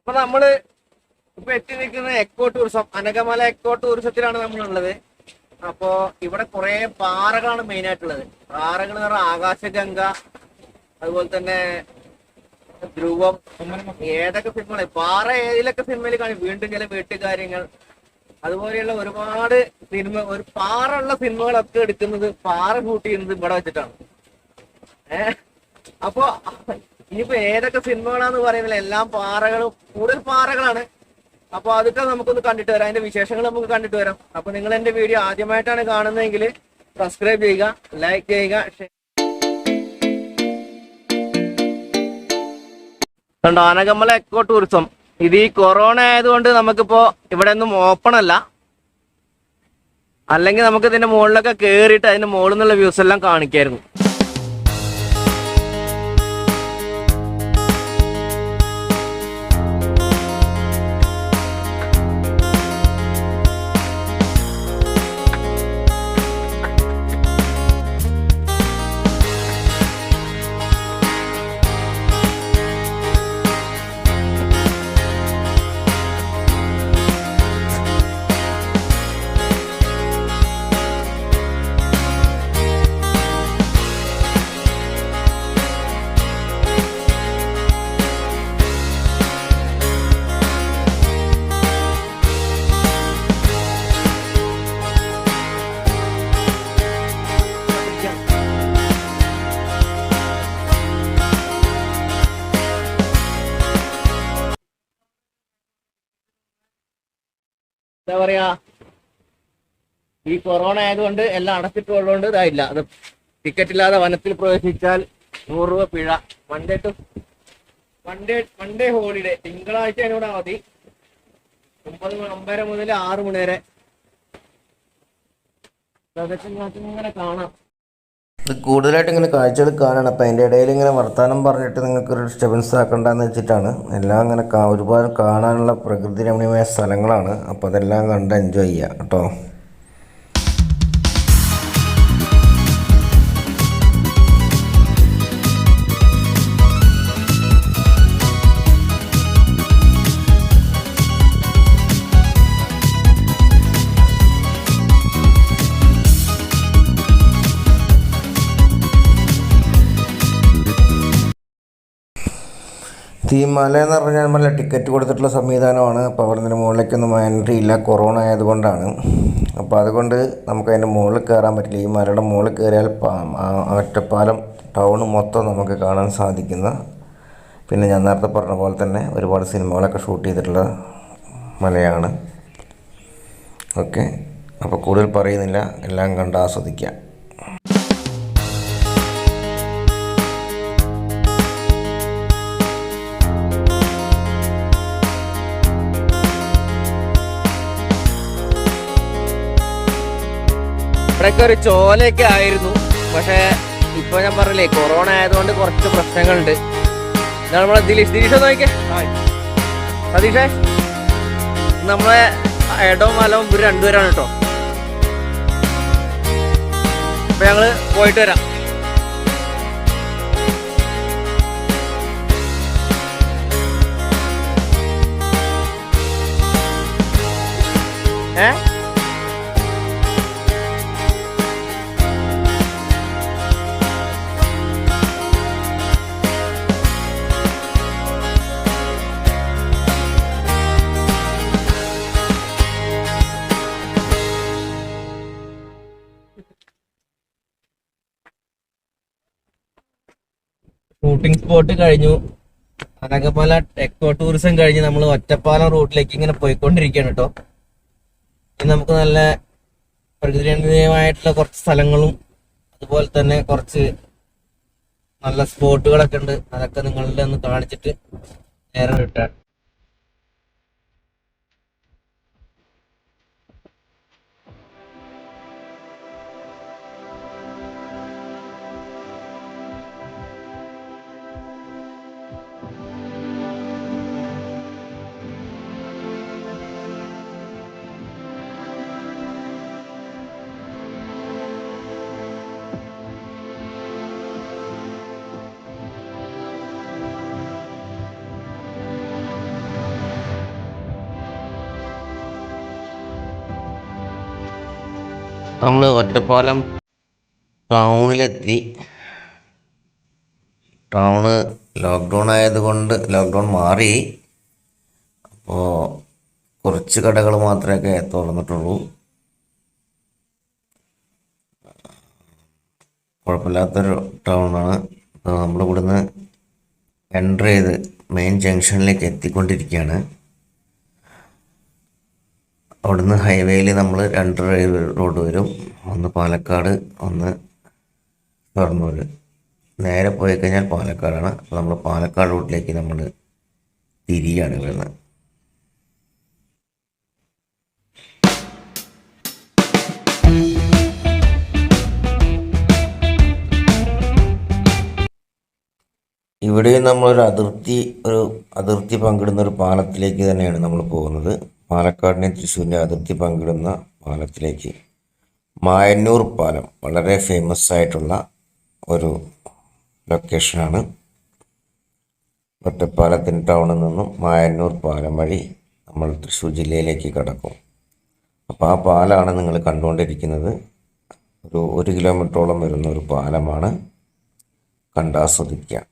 അപ്പൊ നമ്മള് ഇപ്പൊ എത്തി നിൽക്കുന്ന എക്കോ ടൂറിസം, അനകമല എക്കോ ടൂറിസത്തിലാണ് നമ്മളുള്ളത്. അപ്പോ ഇവിടെ കുറെ പാറകളാണ് മെയിൻ ആയിട്ടുള്ളത്. പാറകൾ എന്ന് പറഞ്ഞാൽ ആകാശഗംഗ, അതുപോലെ തന്നെ ധ്രുവം, ഏതൊക്കെ സിനിമകൾ പാറ ഏതിലൊക്കെ സിനിമയിൽ കാണും, വീണ്ടും ചില വീട്ടുകാര്യങ്ങൾ, അതുപോലെയുള്ള ഒരുപാട് സിനിമ, ഒരു പാറ ഉള്ള സിനിമകളൊക്കെ എടുക്കുന്നത്, പാറ ഷൂട്ട് ചെയ്യുന്നത് ഇവിടെ വെച്ചിട്ടാണ്. അപ്പൊ ഇനിയിപ്പോ ഏതൊക്കെ സിനിമകളാന്ന് പറയുന്നില്ല, എല്ലാം പാറകളും, കൂടുതൽ പാറകളാണ്. അപ്പൊ അതൊക്കെ നമുക്കൊന്ന് കണ്ടിട്ട് വരാം, അതിന്റെ വിശേഷങ്ങൾ നമുക്ക് കണ്ടിട്ട് വരാം. അപ്പൊ നിങ്ങൾ എന്റെ വീഡിയോ ആദ്യമായിട്ടാണ് കാണുന്നതെങ്കിൽ സബ്സ്ക്രൈബ് ചെയ്യുക, ലൈക്ക് ചെയ്യുക, കണ്ടോ ആനകമല എക്കോ ടൂറിസം. ഇത് ഈ കൊറോണ ആയതുകൊണ്ട് നമുക്കിപ്പോ ഇവിടെ ഒന്നും ഓപ്പൺ അല്ല, അല്ലെങ്കിൽ നമുക്ക് ഇതിന്റെ മുകളിലൊക്കെ കേറിയിട്ട് അതിന്റെ മുകളിൽ നിന്നുള്ള വ്യൂസ് എല്ലാം കാണിക്കായിരുന്നു. എന്താ പറയാ, ഈ കൊറോണ ആയതുകൊണ്ട് എല്ലാം അടച്ചിട്ടുള്ളതുകൊണ്ട് ഇതായില്ല. അത് ടിക്കറ്റ് ഇല്ലാതെ വനത്തിൽ പ്രവേശിച്ചാൽ 100 രൂപ പിഴ. One day holiday. തിങ്കളാഴ്ച അതിനോട് മതി. 9 മുതൽ 6 മണി വരെ അതൊക്കെ ഇങ്ങനെ കാണാം. ഇത് കൂടുതലായിട്ട് ഇങ്ങനെ കാഴ്ചകൾ കാണണം. അപ്പം അതിൻ്റെ ഇടയിൽ ഇങ്ങനെ വർത്തമാനം പറഞ്ഞിട്ട് നിങ്ങൾക്കൊരു ഡിസ്റ്റർബൻസ് ആക്കണ്ടെന്ന് വെച്ചിട്ടാണ്. എല്ലാം ഇങ്ങനെ ഒരുപാട് കാണാനുള്ള പ്രകൃതി രമണീയമായ സ്ഥലങ്ങളാണ്. അപ്പോൾ അതെല്ലാം കണ്ട് എൻജോയ് ചെയ്യുക കേട്ടോ. ഈ മല എന്ന് പറഞ്ഞാൽ നമ്മൾ ടിക്കറ്റ് കൊടുത്തിട്ടുള്ള സംവിധാനമാണ്. അപ്പോൾ അവിടെ നിന്ന് മുകളിലേക്കൊന്നും എൻട്രി ഇല്ല, കൊറോണ ആയതുകൊണ്ടാണ്. അപ്പോൾ അതുകൊണ്ട് നമുക്ക് അതിൻ്റെ മുകളിൽ കയറാൻ പറ്റില്ല. ഈ മലയുടെ മുകളിൽ കയറിയാൽ ഒറ്റപ്പാലം ടൗൺ മൊത്തം നമുക്ക് കാണാൻ സാധിക്കുന്ന, പിന്നെ ഞാൻ നേരത്തെ പറഞ്ഞ പോലെ തന്നെ ഒരുപാട് സിനിമകളൊക്കെ ഷൂട്ട് ചെയ്തിട്ടുള്ള മലയാണ്. ഓക്കെ, അപ്പോൾ കൂടുതൽ പറയുന്നില്ല, എല്ലാം കണ്ട് ആസ്വദിക്കാം. ഇവിടെയൊക്കെ ഒരു ചോലയൊക്കെ ആയിരുന്നു. പക്ഷെ ഇപ്പൊ ഞാൻ പറഞ്ഞില്ലേ, കൊറോണ ആയതുകൊണ്ട് കുറച്ച് പ്രശ്നങ്ങളുണ്ട്. ഇതാണ് നമ്മളെ ദിലീഷ് നോക്കിയേ. സതീഷേ, നമ്മളെ എടോ മലവും ഇവര് രണ്ടുപേരാണ് കേട്ടോ. അപ്പൊ ഞങ്ങള് പോയിട്ട് വരാം. ഷൂട്ടിംഗ് സ്പോട്ട് കഴിഞ്ഞു. അനകമല എക്കോ ടൂറിസം കഴിഞ്ഞ് നമ്മൾ ഒറ്റപ്പാലം റൂട്ടിലേക്ക് ഇങ്ങനെ പോയിക്കൊണ്ടിരിക്കുകയാണ് കേട്ടോ. ഇനി നമുക്ക് നല്ല പ്രകൃതിരമണീയമായിട്ടുള്ള കുറച്ച് സ്ഥലങ്ങളും അതുപോലെ തന്നെ കുറച്ച് നല്ല സ്പോട്ടുകളൊക്കെ ഉണ്ട്. അതൊക്കെ നിങ്ങളുടെ ഒന്ന് കാണിച്ചിട്ട് നേരെ വിട്ടാണ്. നമ്മൾ ഒറ്റപ്പാലം ടൗണിലെത്തി. ടൗണ് ലോക്ക്ഡൗൺ ആയതുകൊണ്ട് ലോക്ക്ഡൗൺ മാറി. അപ്പോൾ കുറച്ച് കടകൾ മാത്രമേ തുറന്നിട്ടുള്ളൂ. കുഴപ്പമില്ലാത്തൊരു ടൗണാണ്. അപ്പോൾ നമ്മളിവിടുന്ന് എൻ്റർ ചെയ്ത് മെയിൻ ജംഗ്ഷനിലേക്ക് എത്തിക്കൊണ്ടിരിക്കുകയാണ്. അവിടുന്ന് ഹൈവേയിൽ നമ്മൾ 2 റോഡ് വരും. ഒന്ന് പാലക്കാട്, ഒന്ന് ഷൊർണൂർ. നേരെ പോയി കഴിഞ്ഞാൽ പാലക്കാടാണ്. അപ്പോൾ നമ്മൾ പാലക്കാട് റൂട്ടിലേക്ക് നമ്മൾ തിരിയാണ് ഇവിടുന്ന്. ഇവിടെയും നമ്മളൊരു അതിർത്തി പങ്കിടുന്ന ഒരു പാലത്തിലേക്ക് തന്നെയാണ് നമ്മൾ പോകുന്നത്. പാലക്കാടിനെയും തൃശ്ശൂരിൻ്റെ അതിർത്തി പങ്കിടുന്ന പാലത്തിലേക്ക്. മായന്നൂർ പാലം വളരെ ഫേമസ് ആയിട്ടുള്ള ഒരു ലൊക്കേഷനാണ്. ഒറ്റപ്പാലത്തിന് ടൗണിൽ നിന്നും മായന്നൂർ പാലം വഴി നമ്മൾ തൃശ്ശൂർ ജില്ലയിലേക്ക് കടക്കും. അപ്പോൾ ആ പാലമാണ് നിങ്ങൾ കണ്ടുകൊണ്ടിരിക്കുന്നത്. ഒരു 1 കിലോമീറ്ററോളം വരുന്ന ഒരു പാലമാണ്. കണ്ടാസ്വദിക്കുക.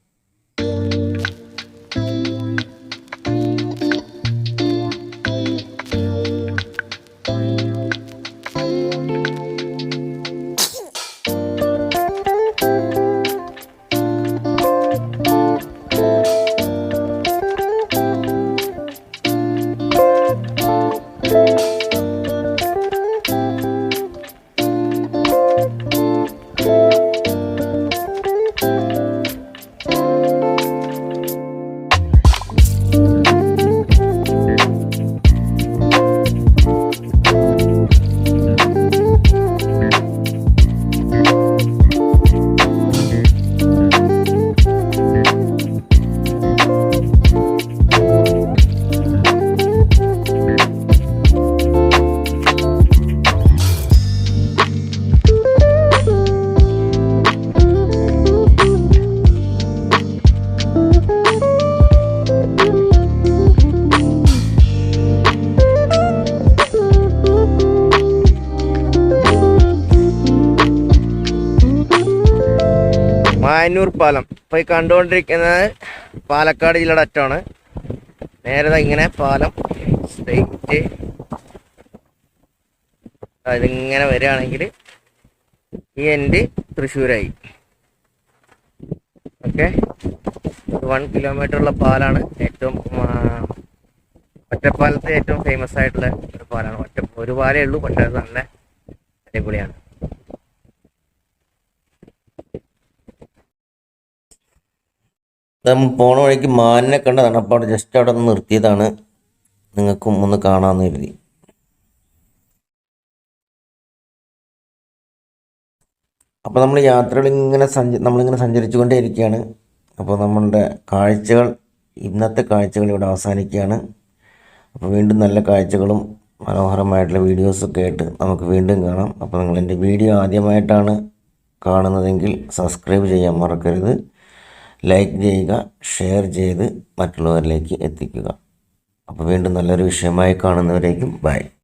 മായന്നൂർ പാലം ഇപ്പോൾ ഈ കണ്ടുകൊണ്ടിരിക്കുന്നത് പാലക്കാട് ജില്ലയുടെ അറ്റമാണ്. നേരെ ഇങ്ങനെ പാലം സ്ട്രെയിറ്റ് അതിങ്ങനെ വരികയാണെങ്കിൽ ഈ എൻഡ് തൃശ്ശൂരായി. ഓക്കെ, 1 കിലോമീറ്ററുള്ള പാലാണ്. ഏറ്റവും ഒറ്റപ്പാലത്തെ ഏറ്റവും ഫേമസ് ആയിട്ടുള്ള ഒരു പാലാണ്. ഒരു പാലേ ഉള്ളൂ, പക്ഷെ അത് നല്ല അടിപൊളിയാണ്. നമ്മൾ പോണ വഴിക്ക് മാനിനെ കണ്ടതാണ്. അപ്പോൾ അവിടെ ജസ്റ്റ് അവിടെ നിന്ന് നിർത്തിയതാണ്, നിങ്ങൾക്കും ഒന്ന് കാണാമെന്ന് കരുതി. അപ്പോൾ നമ്മൾ നമ്മളിങ്ങനെ സഞ്ചരിച്ചു കൊണ്ടേ ഇരിക്കുകയാണ്. അപ്പോൾ നമ്മളുടെ ഇന്നത്തെ കാഴ്ചകൾ ഇവിടെ അവസാനിക്കുകയാണ്. അപ്പോൾ വീണ്ടും നല്ല കാഴ്ചകളും മനോഹരമായിട്ടുള്ള വീഡിയോസൊക്കെ ആയിട്ട് നമുക്ക് വീണ്ടും കാണാം. അപ്പോൾ നിങ്ങൾ എൻ്റെ വീഡിയോ ആദ്യമായിട്ടാണ് കാണുന്നതെങ്കിൽ സബ്സ്ക്രൈബ് ചെയ്യാൻ മറക്കരുത്. ലൈക്ക് ചെയ്യുക, ഷെയർ ചെയ്ത് മറ്റുള്ളവരിലേക്ക് എത്തിക്കുക. അപ്പോൾ വീണ്ടും നല്ലൊരു വിഷയമായി കാണുന്നവരേക്കും ബൈ.